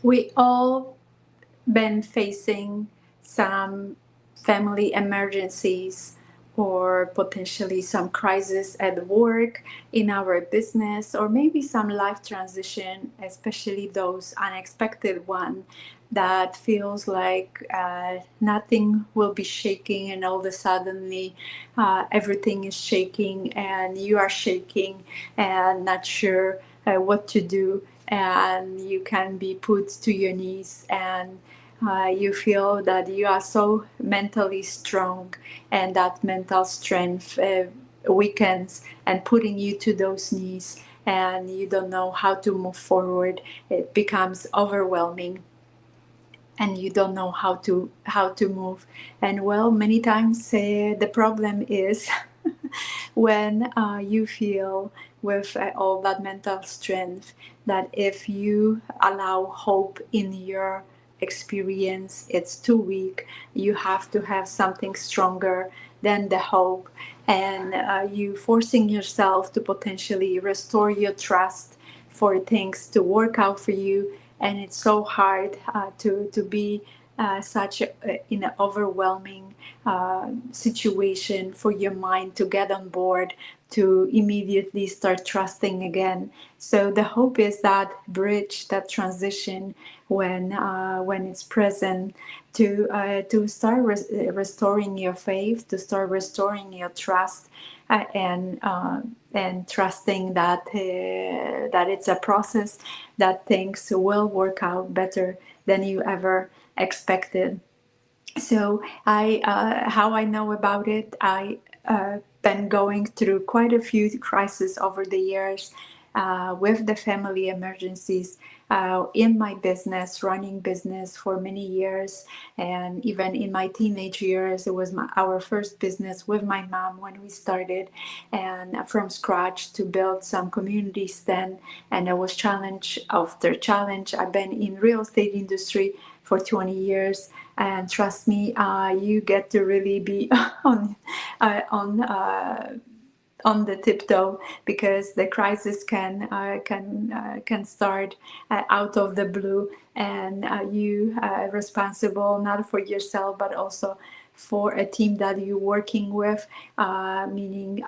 We all been facing some family emergencies or potentially some crisis at work, in our business, or maybe some life transition, especially those unexpected one that feels like nothing will be shaking, and all of a suddenly everything is shaking and you are shaking and not sure what to do, and you can be put to your knees, and you feel that you are so mentally strong, and that mental strength weakens and putting you to those knees, and you don't know how to move forward. It becomes overwhelming, and you don't know how to move. And well, many times the problem is when you feel with all that mental strength, that if you allow hope in your experience, it's too weak. You have to have something stronger than the hope, and you forcing yourself to potentially restore your trust for things to work out for you. And it's so hard to be such in an overwhelming situation for your mind to get on board, to immediately start trusting again. So the hope is that bridge, that transition, when it's present, to start restoring your faith, to start restoring your trust, and trusting that it's a process, that things will work out better than you ever expected. So I, how I know about it, I been going through quite a few crises over the years, with the family emergencies, in my business, running business for many years, and even in my teenage years, it was our first business with my mom when we started, and from scratch to build some communities then, and there was challenge after challenge. I've been in real estate industry for 20 years, and trust me, you get to really be on the tiptoe, because the crisis can start out of the blue, and you responsible not for yourself but also for a team that you're working with, meaning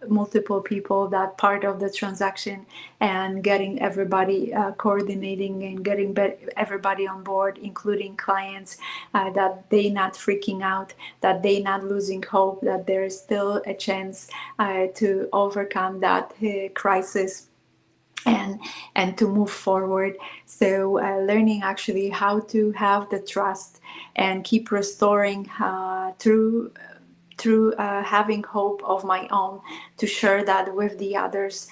multiple people that part of the transaction, and getting everybody coordinating and getting everybody on board, including clients, that they not freaking out, that they not losing hope, that there is still a chance to overcome that crisis, and to move forward. So learning actually how to have the trust and keep restoring through having hope of my own, to share that with the others,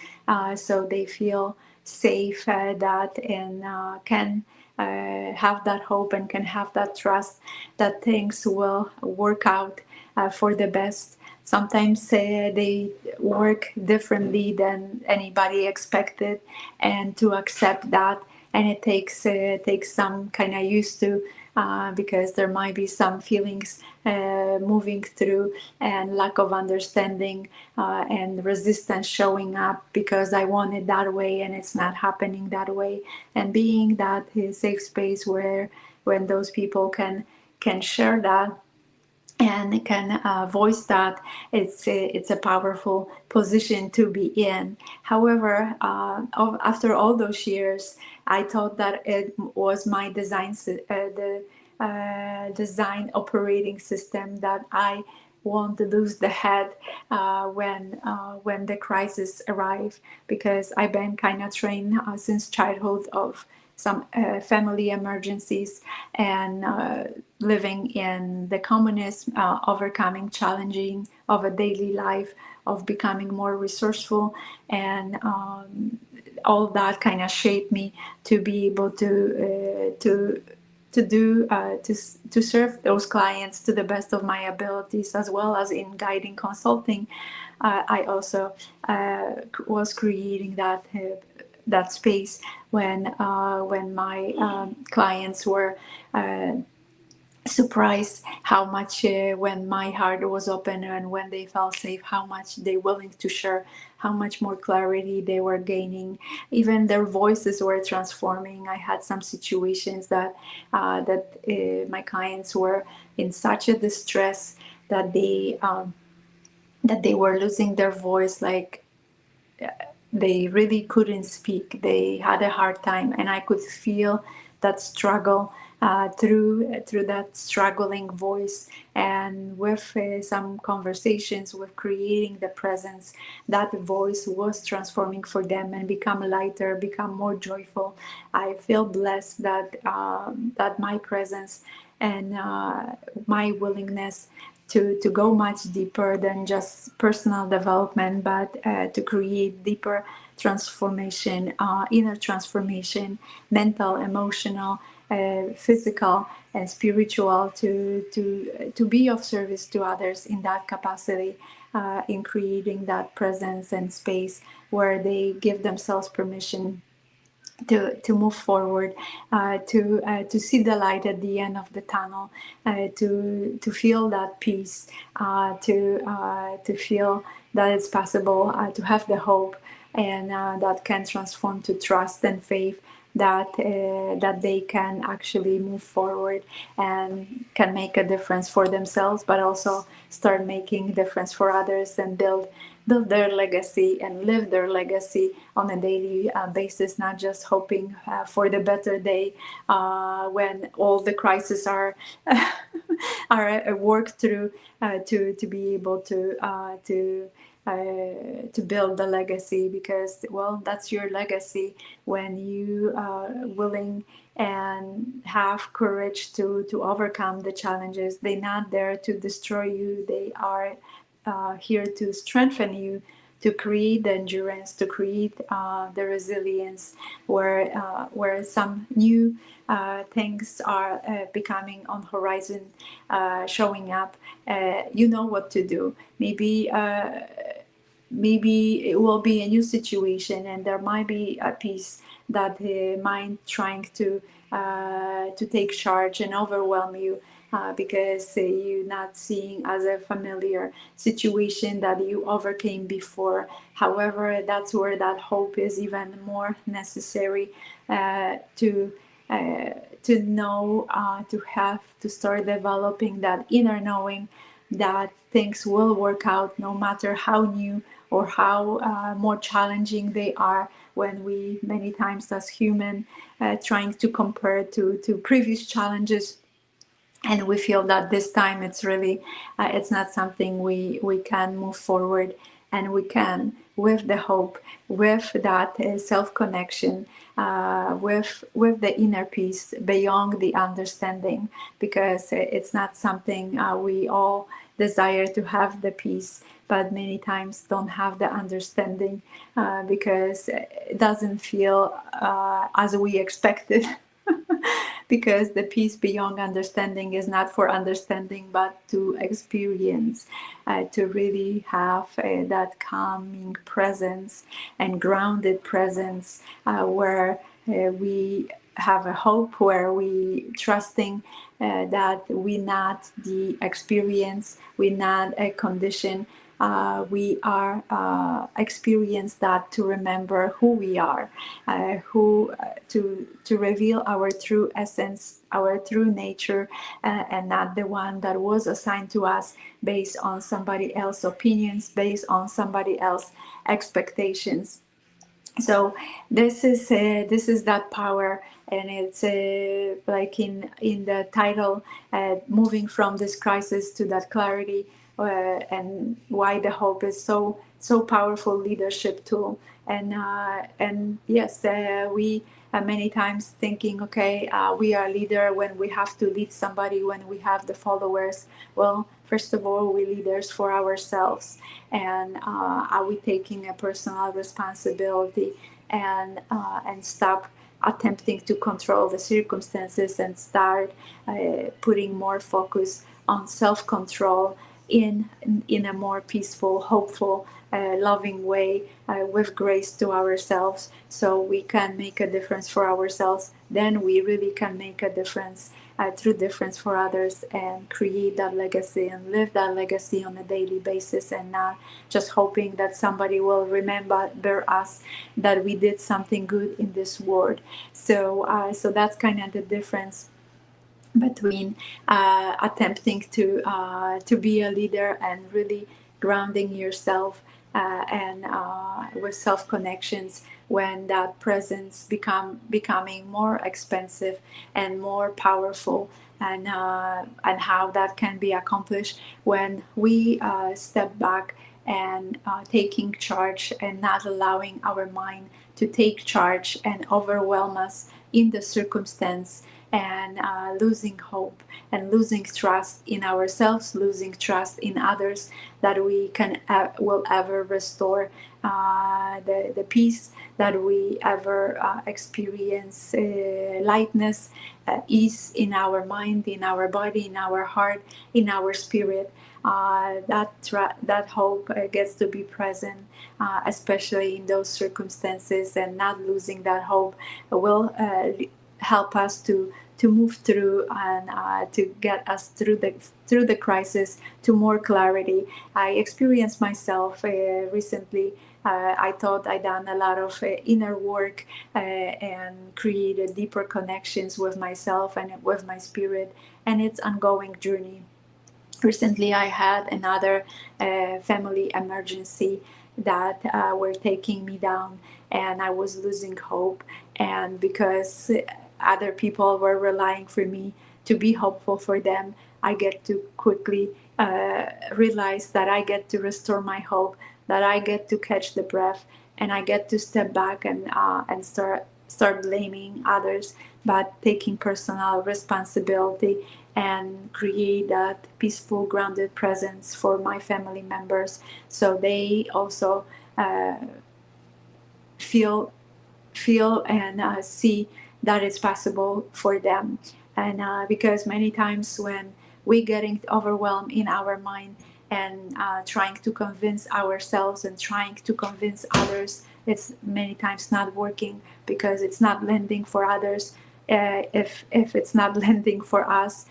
so they feel safe, that and can have that hope and can have that trust that things will work out for the best. Sometimes they work differently than anybody expected, and to accept that, and it takes some kind of used to, because there might be some feelings moving through, and lack of understanding, and resistance showing up because I want it that way and it's not happening that way, and being that safe space where when those people can share that and can voice that, it's a powerful position to be in. However, after all those years, I thought that it was my the design operating system, that I won't lose the head when the crisis arrive, because I've been kind of trained since childhood of some family emergencies, and living in the communism, overcoming challenging of a daily life, of becoming more resourceful, and all that kind of shaped me to be able to do to serve those clients to the best of my abilities, as well as in guiding consulting. I also was creating that space when my clients were surprised how much when my heart was open and when they felt safe, how much they willing to share, how much more clarity they were gaining. Even their voices were transforming. I had some situations that my clients were in such a distress that they were losing their voice, like they really couldn't speak. They had a hard time, and I could feel that struggle through that struggling voice. And with some conversations, with creating the presence, that voice was transforming for them and become lighter, become more joyful. I feel blessed that my presence and my willingness to go much deeper than just personal development, but to create deeper transformation, inner transformation, mental, emotional, physical, and spiritual, to be of service to others in that capacity, in creating that presence and space where they give themselves permission to move forward, to see the light at the end of the tunnel, to feel that peace, to feel that it's possible, to have the hope, and that can transform to trust and faith that they can actually move forward and can make a difference for themselves, but also start making a difference for others and build their legacy and live their legacy on a daily basis, not just hoping for the better day when all the crises are are worked through, to be able to build the legacy, because well, that's your legacy when you are willing and have courage to overcome the challenges. They're not there to destroy you, they are here to strengthen you, to create the endurance, to create the resilience, where some new things are becoming on horizon, showing up. You know what to do. Maybe it will be a new situation, and there might be a piece that the mind trying to take charge and overwhelm you, because you're not seeing as a familiar situation that you overcame before. However, that's where that hope is even more necessary, to know, to have to start developing that inner knowing that things will work out no matter how new or how more challenging they are, when we many times as human trying to compare to previous challenges, and we feel that this time it's really it's not something we can move forward. And we can, with the hope, with that self connection, with the inner peace beyond the understanding, because it's not something we all desire to have the peace, but many times don't have the understanding, because it doesn't feel as we expected. Because the peace beyond understanding is not for understanding, but to experience, to really have that calming presence and grounded presence, where we have a hope, where we trusting that we not the experience, we not a condition, we are experience that to remember who we are, who to reveal our true essence, our true nature, and not the one that was assigned to us based on somebody else's opinions, based on somebody else's expectations. So this is that power, and it's like in the title, moving from this crisis to that clarity, and why the hope is so powerful leadership tool. And yes, we many times thinking, okay, we are leader when we have to lead somebody, when we have the followers. Well, first of all, we leaders for ourselves, and are we taking a personal responsibility, and stop attempting to control the circumstances, and start putting more focus on self-control in a more peaceful, hopeful, loving way, with grace to ourselves, so we can make a difference for ourselves. Then we really can make a difference through difference for others and create that legacy and live that legacy on a daily basis, and not just hoping that somebody will remember us, that we did something good in this world. So that's kind of the difference between attempting to be a leader and really grounding yourself and with self connections, when that presence becoming more expensive and more powerful, and how that can be accomplished when we step back and taking charge and not allowing our mind to take charge and overwhelm us in the circumstance, and losing hope and losing trust in ourselves, losing trust in others, that we can will ever restore the peace that we ever experience, lightness, ease in our mind, in our body, in our heart, in our spirit. That hope gets to be present, especially in those circumstances, and not losing that hope will help us to move through, and to get us through the crisis to more clarity. I experienced myself recently. I thought I'd done a lot of inner work and created deeper connections with myself and with my spirit, and it's ongoing journey. Recently, I had another family emergency that were taking me down, and I was losing hope. And because other people were relying for me to be hopeful for them, I get to quickly realize that I get to restore my hope, that I get to catch the breath, and I get to step back and start blaming others, but taking personal responsibility and create that peaceful, grounded presence for my family members, so they also uh, feel and see that it's possible for them. And because many times when we getting overwhelmed in our mind and trying to convince ourselves and trying to convince others, it's many times not working, because it's not landing for others. If it's not landing for us,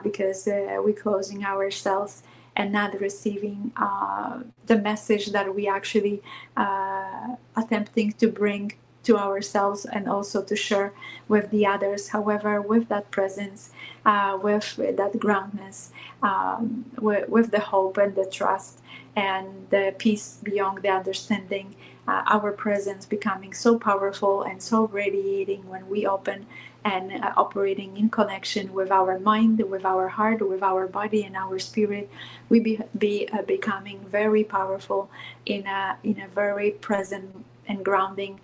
because we're closing ourselves and not receiving the message that we actually attempting to bring to ourselves and also to share with the others. However, with that presence, with that groundness, with the hope and the trust and the peace beyond the understanding, our presence becoming so powerful and so radiating when we open and operating in connection with our mind, with our heart, with our body and our spirit, we be becoming very powerful in a very present and grounding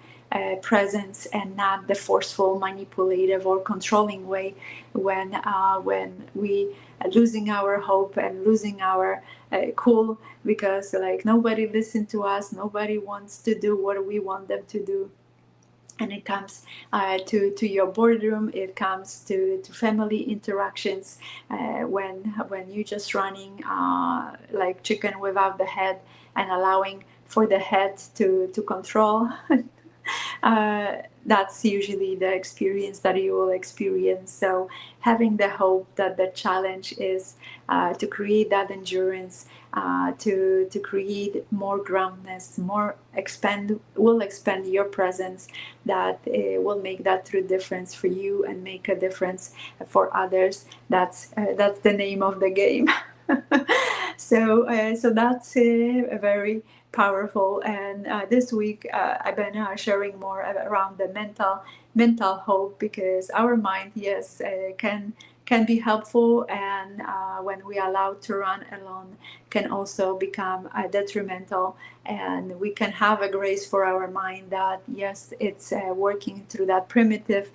presence, and not the forceful, manipulative, or controlling way, when we losing our hope and losing our cool, because like nobody listens to us, nobody wants to do what we want them to do. And it comes to your boardroom, it comes to family interactions, when you're just running like chicken without the head, and allowing for the head to control. That's usually the experience that you will experience. So having the hope that the challenge is to create that endurance, to create more groundness, more will expand your presence, that will make that true difference for you and make a difference for others. That's the name of the game. So that's a very powerful. And this week I've been sharing more around the mental hope, because our mind, yes, can be helpful, and when we allow to run alone, can also become detrimental. And we can have a grace for our mind that yes, it's working through that primitive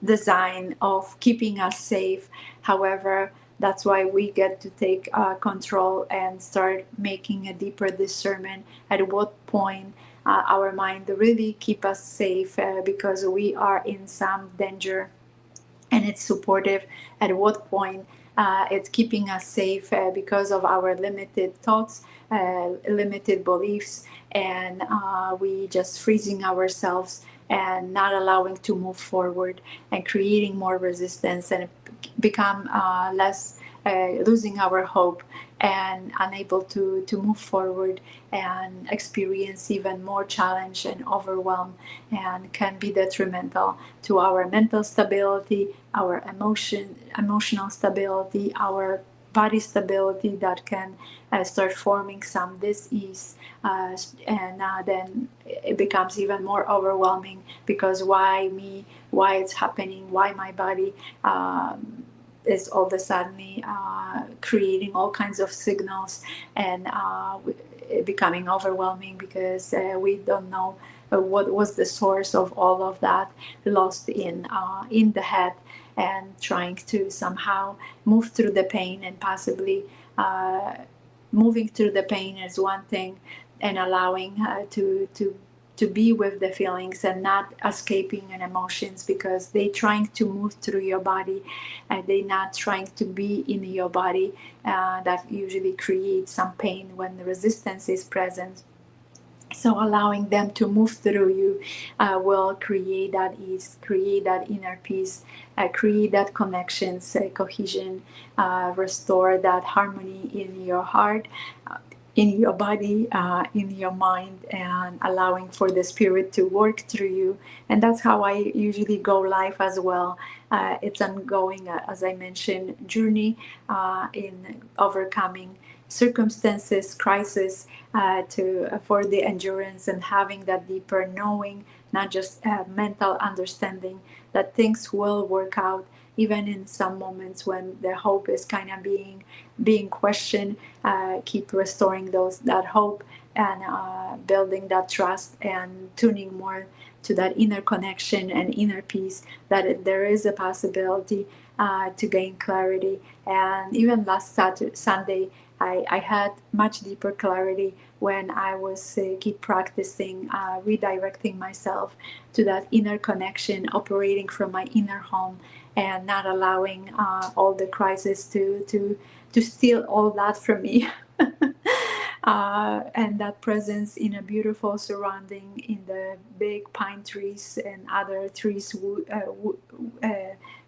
design of keeping us safe. However, that's why we get to take control and start making a deeper discernment at what point our mind really keep us safe, because we are in some danger, and it's supportive. At what point it's keeping us safe because of our limited thoughts, limited beliefs, and we just freezing ourselves and not allowing to move forward and creating more resistance and become less losing our hope and unable to move forward and experience even more challenge and overwhelm, and can be detrimental to our mental stability, our emotional stability, our body stability, that can start forming some dis-ease, and then it becomes even more overwhelming because why me, why it's happening, why my body is all of a sudden creating all kinds of signals, and becoming overwhelming because we don't know what was the source of all of that, lost in the head, and trying to somehow move through the pain, and possibly moving through the pain is one thing, and allowing to be with the feelings and not escaping an emotions because they trying to move through your body and they not trying to be in your body. That usually creates some pain when the resistance is present. So allowing them to move through you will create that ease, create that inner peace, create that connections, cohesion, restore that harmony in your heart, in your body, in your mind, and allowing for the spirit to work through you. And that's how I usually go life as well. It's ongoing, as I mentioned, journey in overcoming circumstances, crisis, to for the endurance and having that deeper knowing, not just mental understanding that things will work out, even in some moments when the hope is kind of being questioned. Keep restoring that hope and building that trust and tuning more to that inner connection and inner peace, that there is a possibility to gain clarity. And even last Sunday, I had much deeper clarity when I was keep practicing redirecting myself to that inner connection, operating from my inner home, and not allowing all the crisis to steal all that from me. And that presence in a beautiful surrounding in the big pine trees and other trees,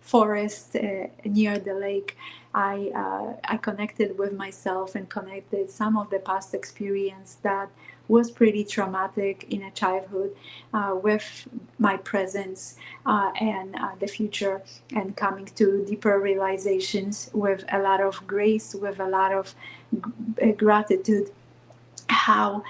forest near the lake. I connected with myself and connected some of the past experience that was pretty traumatic in a childhood with my presence and the future, and coming to deeper realizations with a lot of grace, with a lot of gratitude, how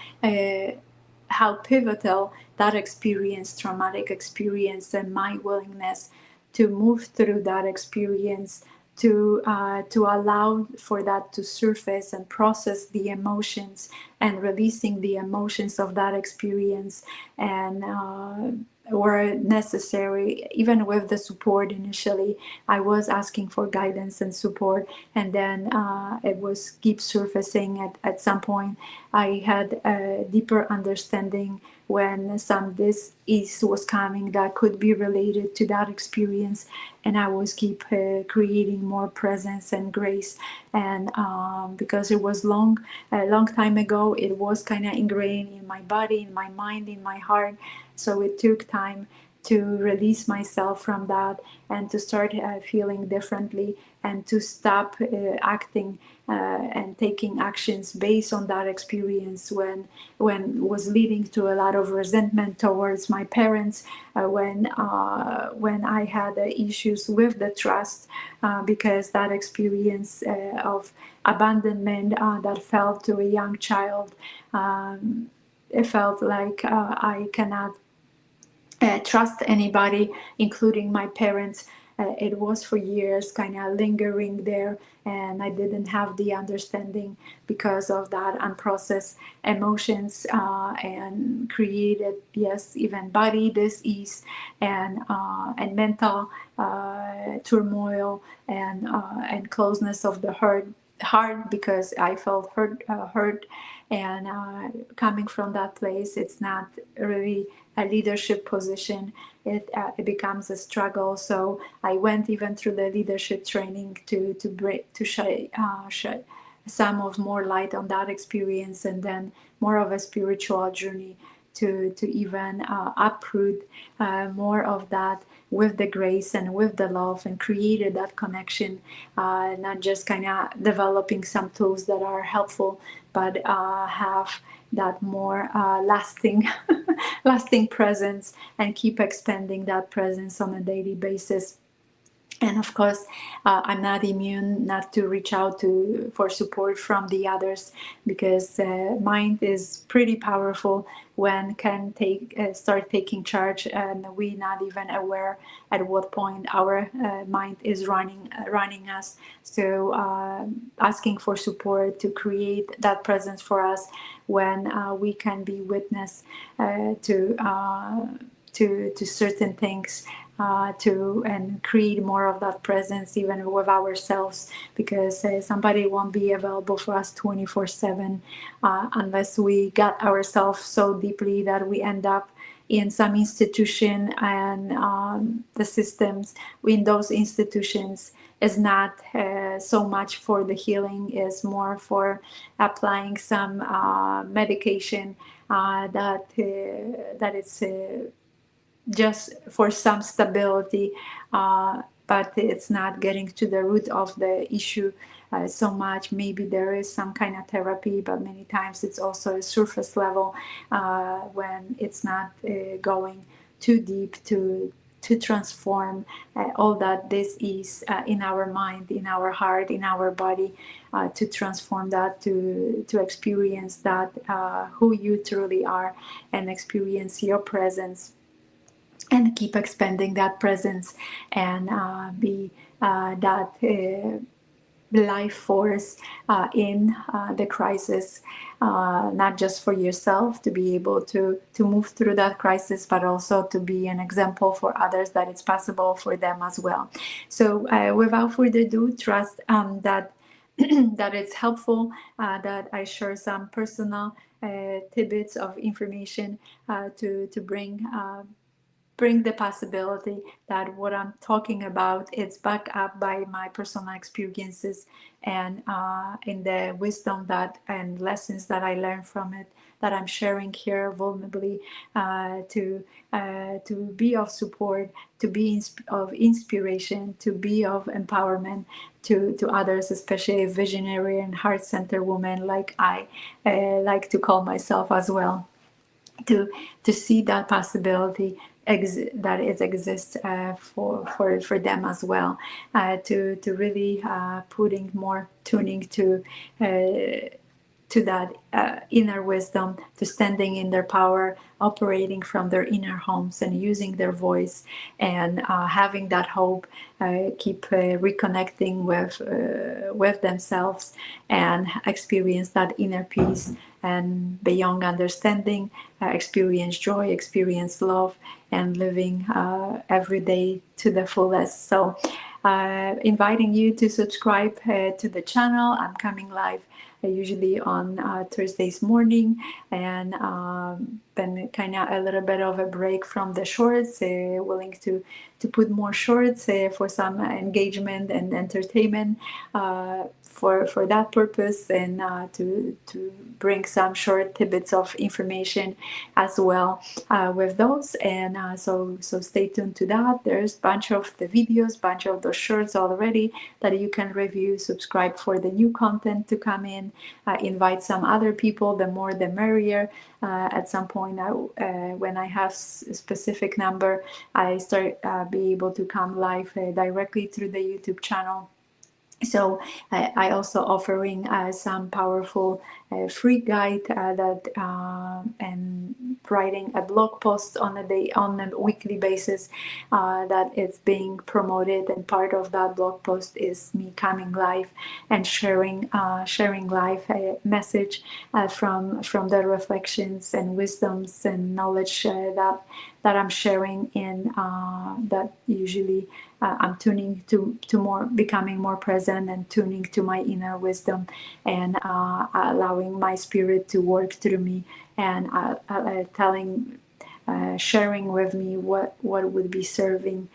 how pivotal that experience, traumatic experience, and my willingness to move through that experience, to allow for that to surface and process the emotions and releasing the emotions of that experience, and were necessary. Even with the support initially, I was asking for guidance and support, and then it was keep surfacing. At some point I had a deeper understanding when some dis-ease was coming that could be related to that experience, and I was keep creating more presence and grace. And because it was a long time ago, it was kind of ingrained in my body, in my mind, in my heart. So it took time to release myself from that and to start feeling differently, and to stop acting and taking actions based on that experience when was leading to a lot of resentment towards my parents, when I had issues with the trust, because that experience of abandonment that fell to a young child, it felt like I cannot trust anybody, including my parents. It was for years kind of lingering there, and I didn't have the understanding because of that unprocessed emotions, and created, yes, even body dis-ease and mental turmoil, and closeness of the heart because I felt hurt, and coming from that place, it's not really a leadership position. It becomes a struggle. So I went even through the leadership training to shed some of more light on that experience, and then more of a spiritual journey to even uproot more of that with the grace and with the love, and created that connection, not just kind of developing some tools that are helpful, but have that more lasting lasting presence, and keep expanding that presence on a daily basis. And of course, I'm not immune not to reach out to for support from the others, because mind is pretty powerful when can take start taking charge, and we not even aware at what point our mind is running us. So asking for support to create that presence for us when we can be witness to certain things, to and create more of that presence even with ourselves, because somebody won't be available for us 24/7 unless we got ourselves so deeply that we end up in some institution, and the systems in those institutions is not so much for the healing, is more for applying some medication that it's just for some stability, but it's not getting to the root of the issue so much. Maybe there is some kind of therapy, but many times it's also a surface level when it's not going too deep to transform all that this is in our mind, in our heart, in our body, to transform that, to experience that who you truly are, and experience your presence, and keep expanding that presence, and be that life force in the crisis, not just for yourself to be able to move through that crisis, but also to be an example for others that it's possible for them as well. So without further ado, trust that that it's helpful, that I share some personal tidbits of information to bring the possibility that what I'm talking about is backed up by my personal experiences, and in the wisdom that and lessons that I learned from it, that I'm sharing here vulnerably, to be of support, to be of inspiration, to be of empowerment to others, especially visionary and heart-centered women like I like to call myself as well, to see that possibility that it exists for them as well, to really putting more tuning to that inner wisdom, to standing in their power, operating from their inner homes, and using their voice, and having that hope, keep reconnecting with themselves, and experience that inner peace, and beyond understanding, experience joy, experience love, and living every day to the fullest. So inviting you to subscribe to the channel. I'm coming live usually on Thursdays morning, and then kind of a little bit of a break from the shorts, willing to put more shorts for some engagement and entertainment, for that purpose, and to bring some short tidbits of information as well with those. And so stay tuned to that. There's a bunch of the videos, bunch of those shorts already that you can review. Subscribe for the new content to come in, invite some other people, the more the merrier. At some point when I have a specific number, I start be able to come live directly through the YouTube channel. So I also offering some powerful free guide that and writing a blog post on a weekly basis that it's being promoted, and part of that blog post is me coming live and sharing live a message from the reflections and wisdoms and knowledge that I'm sharing in that usually I'm tuning to more, becoming more present, and tuning to my inner wisdom, and allowing my spirit to work through me, and sharing with me what would be serving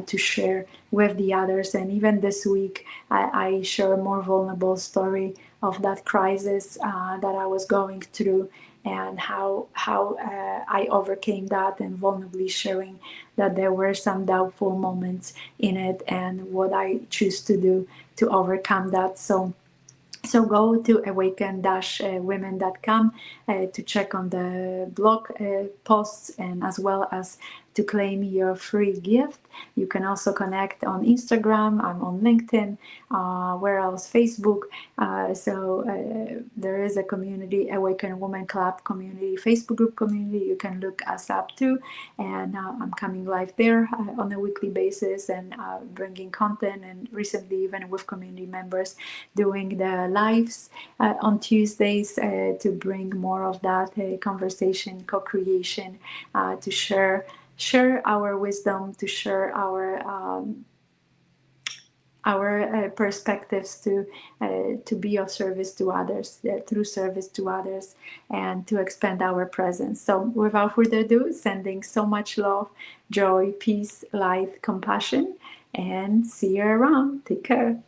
to share with the others. And even this week, I share a more vulnerable story of that crisis that I was going through, and how I overcame that, and vulnerably sharing that there were some doubtful moments in it and what I choose to do to overcome that. So go to awaken-women.com to check on the blog posts, and as well as to claim your free gift. You can also connect on Instagram. I'm on LinkedIn. Where else? Facebook. There is a community, Awaken Women Club community, Facebook group community. You can look us up too. And I'm coming live there on a weekly basis, and bringing content. And recently, even with community members, doing the lives on Tuesdays to bring more of that conversation, co-creation, to share our wisdom, to share our perspectives, to be of service to others, through service to others, and to expand our presence. So without further ado, sending so much love, joy, peace, light, compassion, and see you around. Take care.